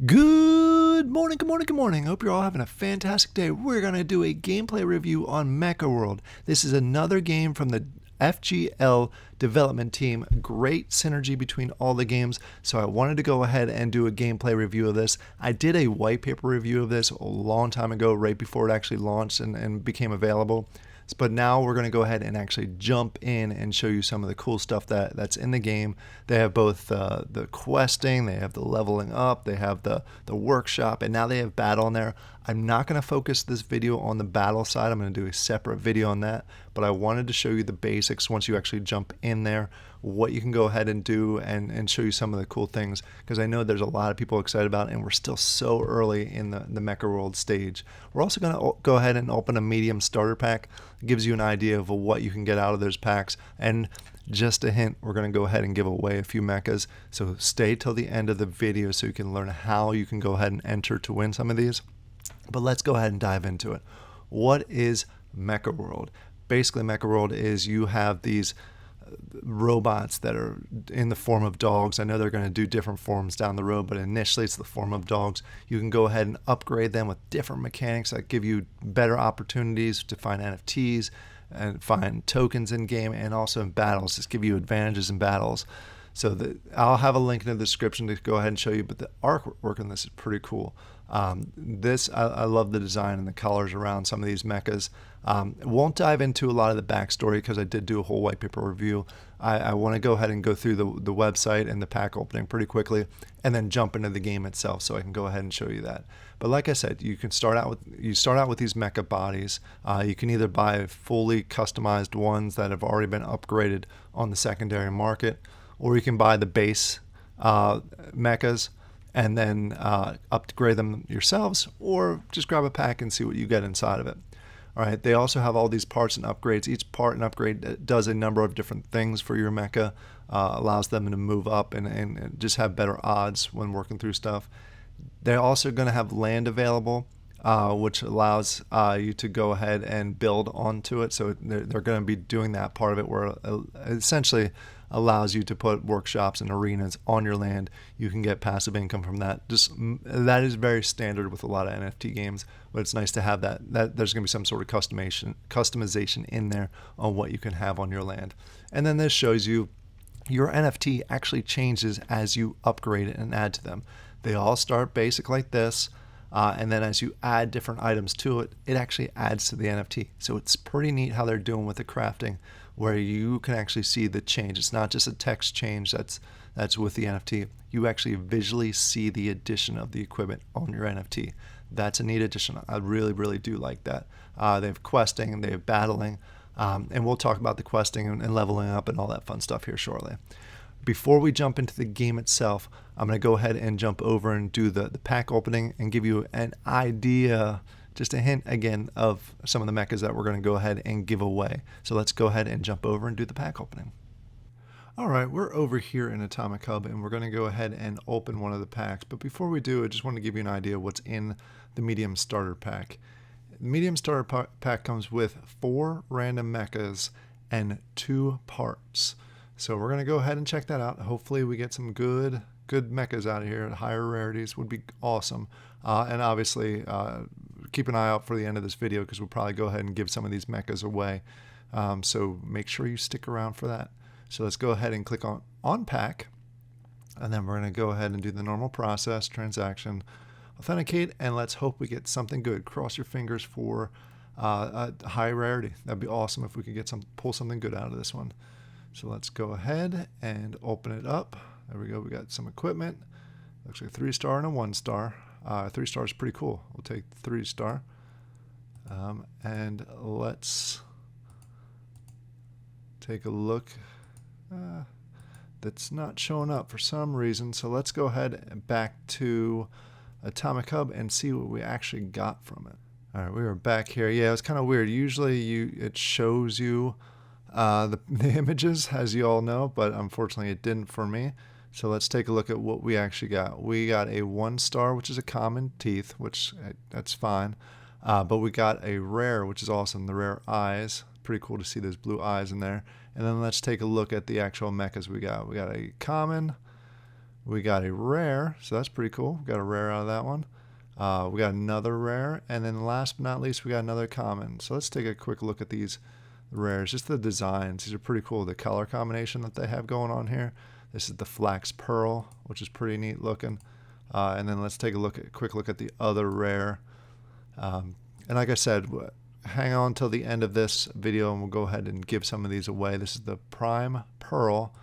Good morning, good morning, good morning. Hope you're all having a fantastic day. We're going to do a gameplay review on Mecha World. This is another game from the FGL development team. Great synergy between all the games, so I wanted to go ahead and do a gameplay review of this. I did a white paper review of this a long time ago, right before it actually launched and became available. But now we're going to go ahead and actually jump in and show you some of the cool stuff that's in the game. They have both the questing, they have the leveling up, they have the workshop, and now they have battle in there. I'm not going to focus this video on the battle side. I'm going to do a separate video on that, but I wanted to show you the basics once you actually jump in there, what you can go ahead and do, and show you some of the cool things, because I know there's a lot of people excited about it, and we're still so early in the Mecha World stage. We're also going to go ahead and open a medium starter pack. It gives you an idea of what you can get out of those packs, and just a hint, we're going to go ahead and give away a few mechas, so stay till the end of the video so you can learn how you can go ahead and enter to win some of these. But let's go ahead and dive into it. What is Mecha World? Basically, Mecha World is you have these robots that are in the form of dogs. I know they're going to do different forms down the road, but initially it's the form of dogs. You can go ahead and upgrade them with different mechanics that give you better opportunities to find NFTs and find tokens in game, and also in battles, just give you advantages in battles. So I'll have a link in the description to go ahead and show you, but the artwork on this is pretty cool. I love the design and the colors around some of these mechas. Won't dive into a lot of the backstory because I did do a whole white paper review. I want to go ahead and go through the website and the pack opening pretty quickly, and then jump into the game itself so I can go ahead and show you that. But like I said, you start out with these mecha bodies. You can either buy fully customized ones that have already been upgraded on the secondary market, or you can buy the base mechas and then upgrade them yourselves, or just grab a pack and see what you get inside of it. All right, they also have all these parts and upgrades. Each part and upgrade does a number of different things for your mecha, allows them to move up and just have better odds when working through stuff. They're also going to have land available, which allows you to go ahead and build onto it. So they're going to be doing that part of it, where essentially allows you to put workshops and arenas on your land. You can get passive income from that. That is very standard with a lot of NFT games, but it's nice to have that there's going to be some sort of customization in there on what you can have on your land. And then this shows you your NFT actually changes as you upgrade it and add to them. They all start basic like this, and then as you add different items to it, it actually adds to the NFT. So it's pretty neat how they're doing with the crafting, where you can actually see the change. It's not just a text change that's with the NFT. You actually visually see the addition of the equipment on your NFT. That's a neat addition. I really, really do like that. They have questing, they have battling, and we'll talk about the questing and leveling up and all that fun stuff here shortly. Before we jump into the game itself, I'm going to go ahead and jump over and do the pack opening and give you an idea, just a hint again, of some of the mechas that we're going to go ahead and give away. So let's go ahead and jump over and do the pack opening. All right, we're over here in Atomic Hub, and we're going to go ahead and open one of the packs. But before we do, I just want to give you an idea of what's in the medium starter pack. The medium starter pack comes with 4 random mechas and 2 parts. So we're going to go ahead and check that out. Hopefully we get some good mechas out of here at higher rarities. Would be awesome. And obviously keep an eye out for the end of this video, because we'll probably go ahead and give some of these mechas away. So make sure you stick around for that. So let's go ahead and click on pack, and then we're going to go ahead and do the normal process, transaction, authenticate, and let's hope we get something good. Cross your fingers for a high rarity. That'd be awesome if we could pull something good out of this one. So let's go ahead and open it up. There we go. We got some equipment. Looks like a 3-star and a 1-star. 3-star is pretty cool. We'll take 3-star. And let's take a look. That's not showing up for some reason. So let's go ahead and back to Atomic Hub and see what we actually got from it. All right, we were back here. Yeah, it was kind of weird. Usually it shows you the images, as you all know, but unfortunately it didn't for me. So let's take a look at what we actually got. We got a 1-star, which is a common teeth, which that's fine. But we got a rare, which is awesome, the rare eyes. Pretty cool to see those blue eyes in there. And then let's take a look at the actual mechas we got. We got a common, We got a rare, so that's pretty cool. We got a rare out of that one. We got another rare, and then last but not least, we got another common. So let's take a quick look at these rares. Just the designs. These are pretty cool. The color combination that they have going on here. This is the Flax Pearl, which is pretty neat looking. And then let's take a quick look at the other rare. And like I said, hang on till the end of this video and we'll go ahead and give some of these away. This is the Prime Pearl.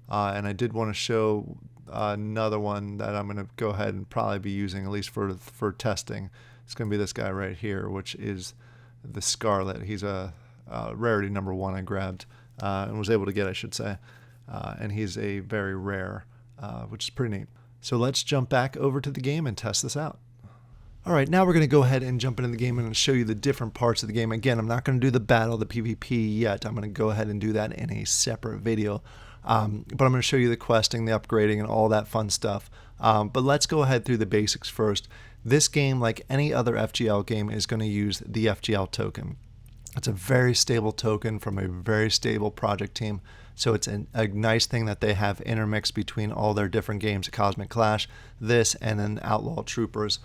And I did want to show another one that I'm going to go ahead and probably be using, at least for testing. It's going to be this guy right here, which is the Scarlet. He's a rarity number 1 I grabbed and was able to get, I should say. And he's a very rare, which is pretty neat. So let's jump back over to the game and test this out. All right, now we're going to go ahead and jump into the game and show you the different parts of the game. Again, I'm not going to do the battle, the PvP yet. I'm going to go ahead and do that in a separate video. But I'm going to show you the questing, the upgrading, and all that fun stuff. But let's go ahead through the basics first. This game, like any other FGL game, is going to use the FGL token. It's a very stable token from a very stable project team. So it's a nice thing that they have intermixed between all their different games, Cosmic Clash, this, and then Outlaw Troopers,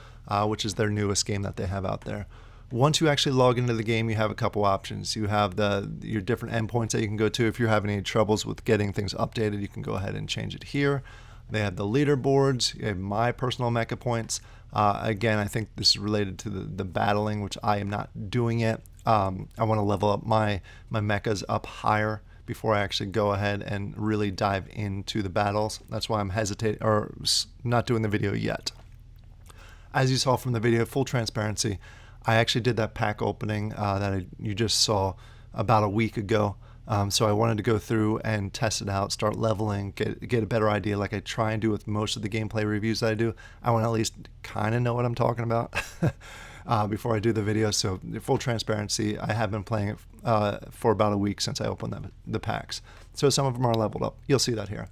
which is their newest game that they have out there. Once you actually log into the game, you have a couple options. You have your different endpoints that you can go to. If you're having any troubles with getting things updated, you can go ahead and change it here. They have the leaderboards. You have my personal mecha points. Again, I think this is related to the battling, which I am not doing yet. I want to level up my mechas up higher before I actually go ahead and really dive into the battles. That's why I'm hesitating or not doing the video yet. As you saw from the video, full transparency, I actually did that pack opening that you just saw about a week ago. So I wanted to go through and test it out, start leveling, get a better idea like I try and do with most of the gameplay reviews that I do. I want to at least kind of know what I'm talking about before I do the video. So full transparency, I have been playing it for about a week since I opened the packs. So some of them are leveled up. You'll see that here.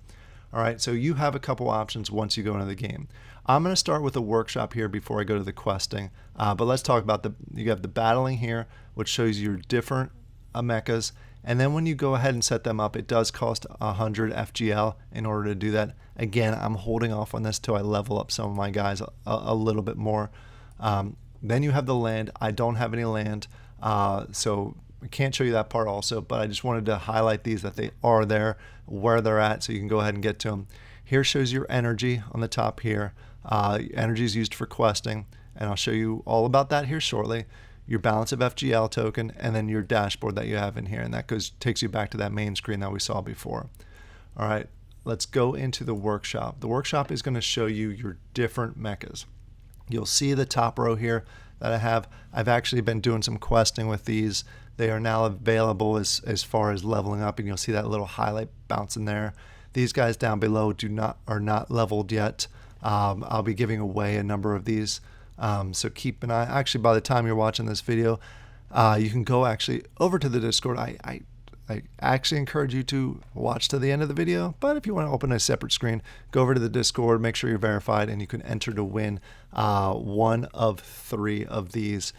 All right, so you have a couple options once you go into the game. I'm going to start with a workshop here before I go to the questing. But let's talk about you have the battling here, which shows you your different mechas. And then when you go ahead and set them up, it does cost 100 FGL in order to do that. Again, I'm holding off on this till I level up some of my guys a little bit more. Then you have the land. I don't have any land, so I can't show you that part also, but I just wanted to highlight these, that they are there, where they're at, so you can go ahead and get to them. Here shows your energy on the top here. Energy is used for questing, and I'll show you all about that here shortly. Your balance of FGL token, and then your dashboard that you have in here, and that takes you back to that main screen that we saw before. All right, let's go into the workshop. The workshop is going to show you your different mechas. You'll see the top row here that I have. I've actually been doing some questing with these. They are now available as far as leveling up, and you'll see that little highlight bouncing there. These guys down below are not leveled yet. I'll be giving away a number of these. So keep an eye. Actually, by the time you're watching this video, you can go actually over to the Discord. I actually encourage you to watch to the end of the video, but if you want to open a separate screen, go over to the Discord, make sure you're verified, and you can enter to win one of 3 of these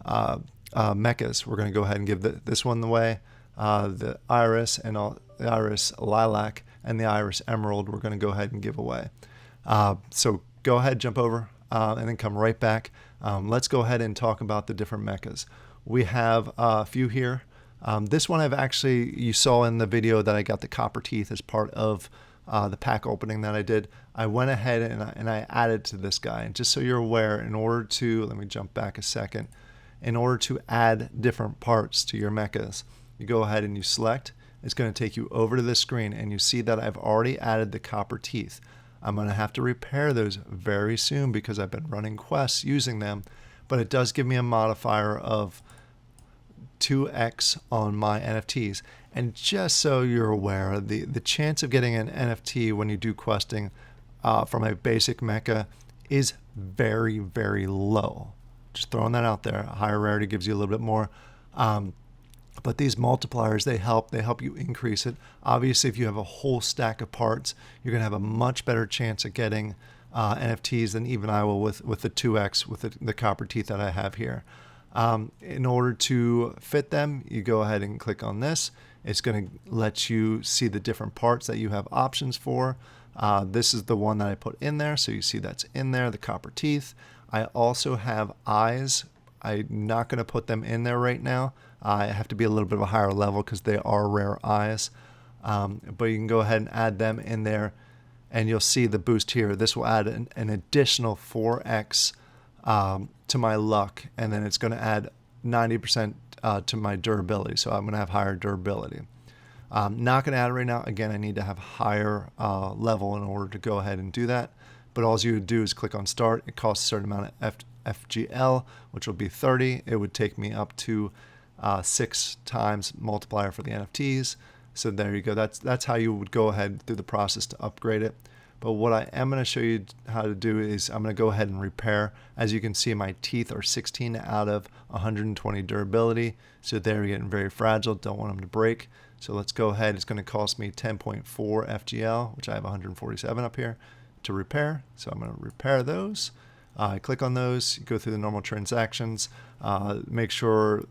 mechas. We're going to go ahead and give this one away, the Iris and the Iris Lilac and the Iris Emerald. We're going to go ahead and give away. So go ahead, jump over. And then come right back. Let's go ahead and talk about the different mechas. We have a few here. This one you saw in the video that I got the copper teeth as part of the pack opening that I did. I went ahead and I added to this guy. And just so you're aware, let me jump back a second. In order to add different parts to your mechas, you go ahead and you select. It's going to take you over to this screen, and you see that I've already added the copper teeth. I'm going to have to repair those very soon because I've been running quests using them, but it does give me a modifier of 2x on my NFTs. And just so you're aware, the chance of getting an NFT when you do questing from a basic mecha is very, very low. Just throwing that out there. A higher rarity gives you a little bit more. But these multipliers, they help you increase it. Obviously, if you have a whole stack of parts, you're going to have a much better chance at getting NFTs than even I will with the 2x, with the copper teeth that I have here. In order to fit them, you go ahead and click on this. It's going to let you see the different parts that you have options for. This is the one that I put in there, so you see that's in there, the copper teeth. I also have eyes. I'm not going to put them in there right now. I have to be a little bit of a higher level because they are rare eyes. But you can go ahead and add them in there, and you'll see the boost here. This will add an additional 4x to my luck, and then it's going to add 90% to my durability. So I'm going to have higher durability. Not going to add it right now. Again, I need to have higher level in order to go ahead and do that. But all you would do is click on start. It costs a certain amount of FGL, which will be 30. It would take me up to 6 times multiplier for the NFTs. So there you go. That's how you would go ahead through the process to upgrade it. But what I am going to show you how to do is I'm going to go ahead and repair. As you can see, my teeth are 16 out of 120 durability. So they're getting very fragile. Don't want them to break. So let's go ahead. It's going to cost me 10.4 FGL, which I have 147 up here, to repair. So I'm going to repair those. Click on those, go through the normal transactions, make sure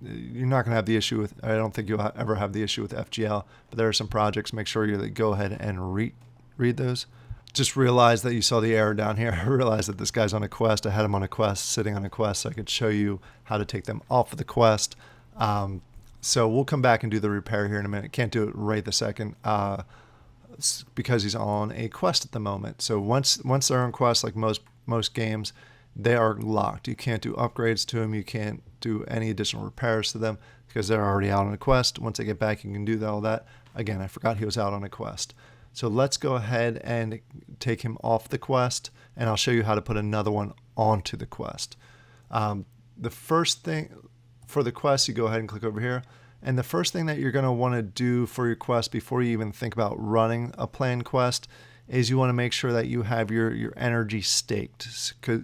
you're not going to have the issue with, I don't think you'll ever have the issue with FGL, but there are some projects, make sure you go ahead and read those. Just realize that you saw the error down here. I realized that this guy's on a quest. I had him on a quest, sitting on a quest, so I could show you how to take them off of the quest. So we'll come back and do the repair here in a minute. Can't do it right this second. Because he's on a quest at the moment. So once they're on quest, like most games, they are locked. You can't do upgrades to them. You can't do any additional repairs to them because they're already out on a quest. Once they get back, you can do all that. Again, I forgot he was out on a quest. So let's go ahead and take him off the quest, and I'll show you how to put another one onto the quest. The first thing for the quest, you go ahead and click over here. And the first thing that you're going to want to do for your quest before you even think about running a planned quest is you want to make sure that you have your energy staked. Because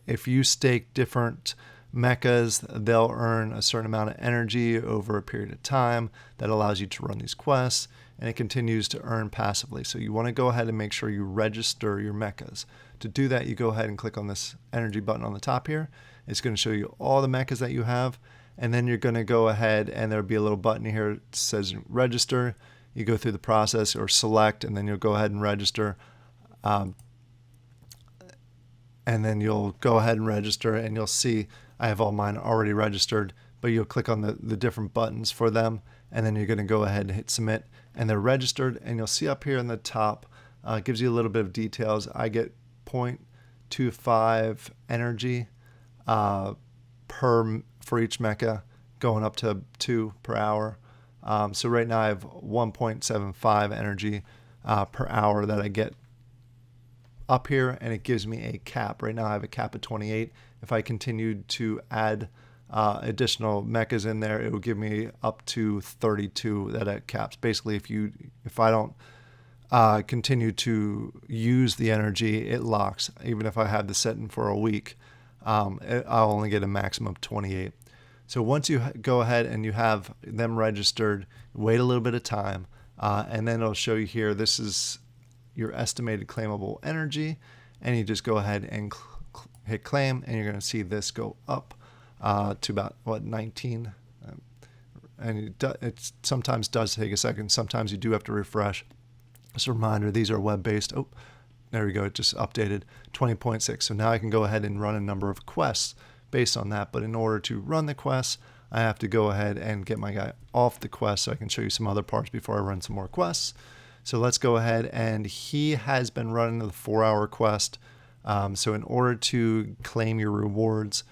if you stake different mechas, they'll earn a certain amount of energy over a period of time that allows you to run these quests, and it continues to earn passively. So you want to go ahead and make sure you register your mechas. To do that, you go ahead and click on this energy button on the top here. It's going to show you all the mechas that you have. And then you're going to go ahead and there'll be a little button here that says register. You go through the process or select, and then you'll go ahead and register. And then you'll go ahead and register, and you'll see I have all mine already registered, but you'll click on the different buttons for them, and then you're going to go ahead and hit submit, and they're registered. And you'll see up here in the top, it gives you a little bit of details. I get 0.25 energy for each mecha, going up to 2 per hour. So right now I have 1.75 energy per hour that I get up here, and it gives me a cap. Right now I have a cap of 28. If I continued to add additional mechas in there, it would give me up to 32 that it caps. Basically, if I don't continue to use the energy, it locks. Even if I have this setting for a week, I'll only get a maximum of 28. So once you go ahead and you have them registered, wait a little bit of time, and then it'll show you here, this is your estimated claimable energy, and you just go ahead and hit claim, and you're going to see this go up to about, 19. And it sometimes does take a second. Sometimes you do have to refresh. Just a reminder, these are web-based. Oh, there we go. It just updated 20.6. So now I can go ahead and run a number of quests based on that. But in order to run the quests, I have to go ahead and get my guy off the quest so I can show you some other parts before I run some more quests. So let's go ahead, and he has been running the 4-hour quest. So in order to claim your rewards,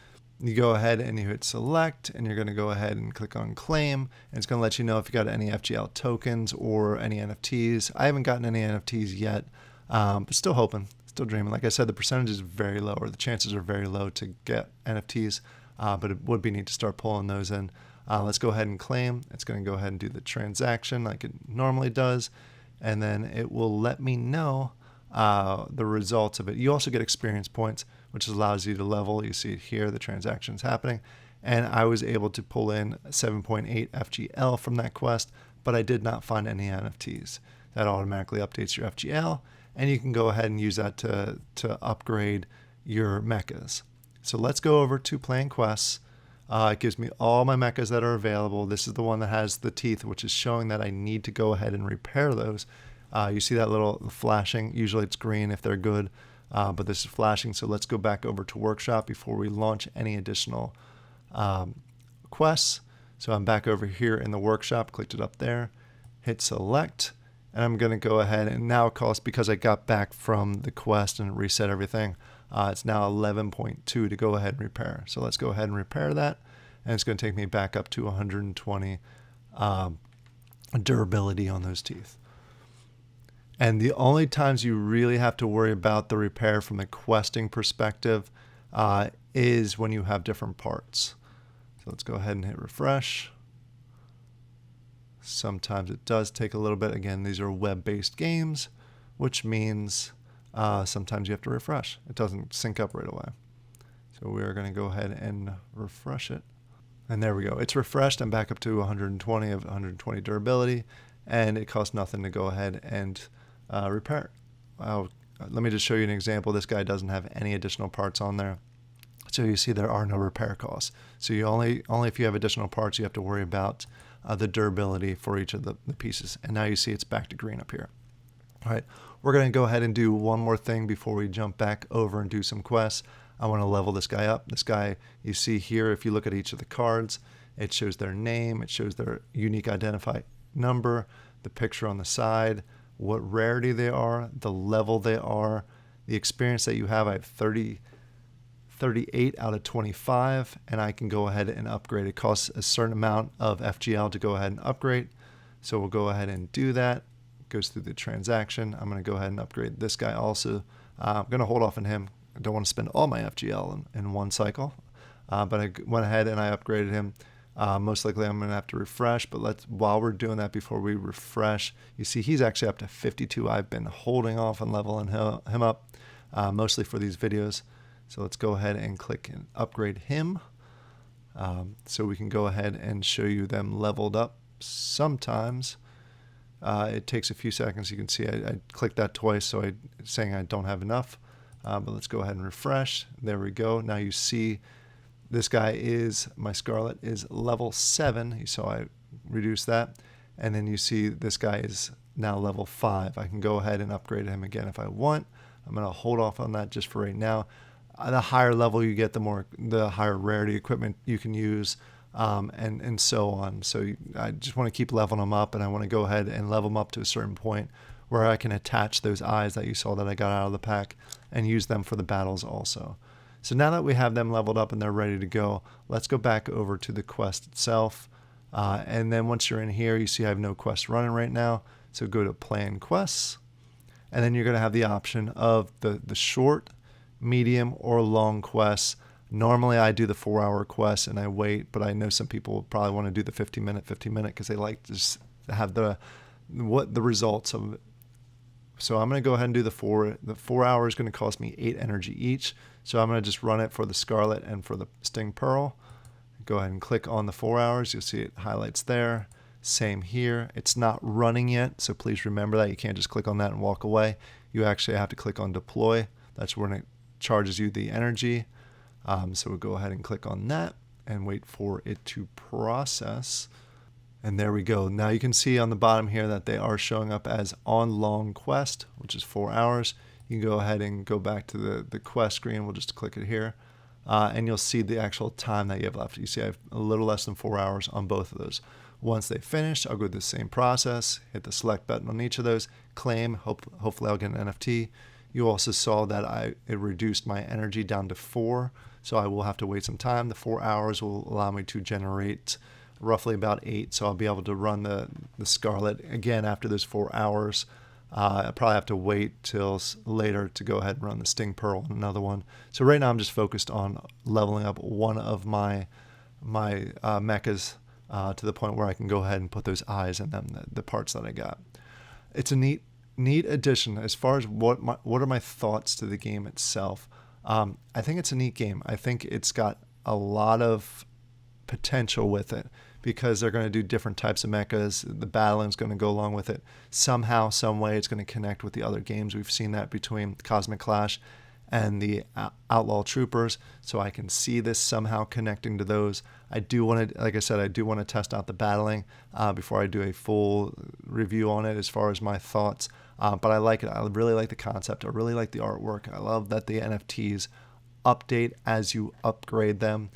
you go ahead and you hit select, and you're going to go ahead and click on claim, and it's going to let you know if you got any FGL tokens or any NFTs. I haven't gotten any NFTs yet, but still hoping, still dreaming. Like I said, the percentage is very low, or the chances are very low to get NFTs, but it would be neat to start pulling those in. Let's go ahead and claim. It's going to go ahead and do the transaction like it normally does, and then it will let me know the results of it. You also get experience points, which allows you to level. You see it here, the transaction's happening. And I was able to pull in 7.8 FGL from that quest, but I did not find any NFTs. That automatically updates your FGL, and you can go ahead and use that to upgrade your mechas. So let's go over to Plan Quests. It gives me all my mechas that are available. This is the one that has the teeth, which is showing that I need to go ahead and repair those. You see that little flashing. Usually it's green if they're good, but this is flashing. So let's go back over to Workshop before we launch any additional quests. So I'm back over here in the Workshop, clicked it up there, hit select, and I'm going to go ahead, and now it costs, because I got back from the quest and reset everything, it's now 11.2 to go ahead and repair. So let's go ahead and repair that, and it's going to take me back up to 120 durability on those teeth. And the only times you really have to worry about the repair from the questing perspective is when you have different parts. So let's go ahead and hit refresh. Sometimes it does take a little bit. Again, these are web-based games, which means sometimes you have to refresh. It doesn't sync up right away. So we are going to go ahead and refresh it. And there we go. It's refreshed. I'm back up to 120 of 120 durability, and it costs nothing to go ahead and repair it. Let me just show you an example. This guy doesn't have any additional parts on there. So you see there are no repair costs. So you only if you have additional parts, you have to worry about the durability for each of the pieces. And now you see it's back to green up here. All right, we're going to go ahead and do one more thing before we jump back over and do some quests. I want to level this guy up. This guy, you see here, if you look at each of the cards, it shows their name, it shows their unique identify number, the picture on the side, what rarity they are, the level they are, the experience that you have. I have 38 out of 25, and I can go ahead and upgrade. It costs a certain amount of FGL to go ahead and upgrade. So we'll go ahead and do that. It goes through the transaction. I'm going to go ahead and upgrade this guy also. I'm going to hold off on him. I don't want to spend all my FGL in one cycle. But I went ahead and I upgraded him. Most likely I'm going to have to refresh, but while we're doing that, before we refresh, you see he's actually up to 52. I've been holding off on leveling him up, mostly for these videos. So let's go ahead and click and upgrade him. So we can go ahead and show you them leveled up. Sometimes it takes a few seconds. You can see I clicked that twice, so it's saying I don't have enough. But let's go ahead and refresh. There we go. Now you see this guy my Scarlet is level 7. You saw I reduced that. And then you see this guy is now level 5. I can go ahead and upgrade him again if I want. I'm going to hold off on that just for right now. The higher level you get, the higher rarity equipment you can use, and so on. So I just want to keep leveling them up, and I want to go ahead and level them up to a certain point where I can attach those eyes that you saw that I got out of the pack and use them for the battles also. So now that we have them leveled up and they're ready to go, let's go back over to the quest itself. And then once you're in here, you see I have no quest running right now. So go to plan quests, and then you're going to have the option of the short, medium, or long quests. Normally I do the 4-hour quest and I wait, but I know some people probably want to do the 15-minute because they like to just have the results of it. So I'm going to go ahead and do the 4 hour is going to cost me 8 energy each. So I'm going to just run it for the Scarlet and for the Sting Pearl. Go ahead and click on the 4 hours. You'll see it highlights there. Same here. It's not running yet, so please remember that. You can't just click on that and walk away. You actually have to click on deploy. That's when it charges you the energy. So we'll go ahead and click on that and wait for it to process. And there we go. Now you can see on the bottom here that they are showing up as on long quest, which is 4 hours. You can go ahead and go back to the quest screen. We'll just click it here. And you'll see the actual time that you have left. You see I have a little less than 4 hours on both of those. Once they finish, I'll go through the same process, hit the select button on each of those, claim, hopefully I'll get an NFT. You also saw that it reduced my energy down to 4, so I will have to wait some time. The 4 hours will allow me to generate roughly about 8, so I'll be able to run the Scarlet again after those 4 hours. I'll probably have to wait till later to go ahead and run the Sting Pearl and another one. So right now I'm just focused on leveling up one of my mechas to the point where I can go ahead and put those eyes in them, the parts that I got. It's a neat addition. As far as what are my thoughts to the game itself, I think it's a neat game. I think it's got a lot of potential with it because they're going to do different types of mechas. The battling is going to go along with it. Somehow, some way, it's going to connect with the other games. We've seen that between Cosmic Clash and the Outlaw Troopers, so I can see this somehow connecting to those. I do want to, like I said, I do want to test out the battling before I do a full review on it as far as my thoughts. But I like it. I really like the concept. I really like the artwork. I love that the NFTs update as you upgrade them.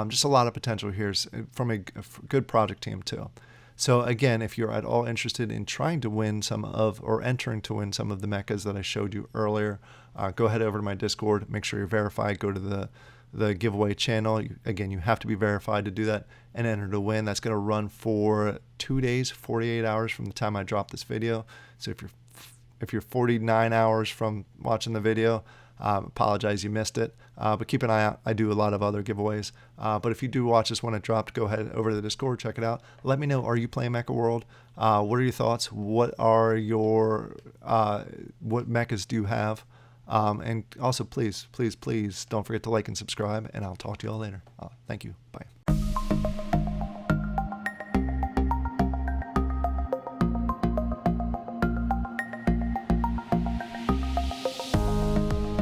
Just a lot of potential here from a good project team too. So again, if you're at all interested in trying to win some of, or entering to win some of the mechas that I showed you earlier, go ahead over to my Discord. Make sure you're verified. Go to the giveaway channel. Again, you have to be verified to do that and enter to win. That's going to run for 2 days, 48 hours from the time I drop this video. So if you're 49 hours from watching the video, apologize you missed it, but keep an eye out. I do a lot of other giveaways, but if you do watch this when it dropped, go ahead over to the Discord, check it out. Let me know, are you playing Mecha World? What are your thoughts? What are your what mechas do you have? And also please don't forget to like and subscribe, and I'll talk to you all later. Thank you. Bye.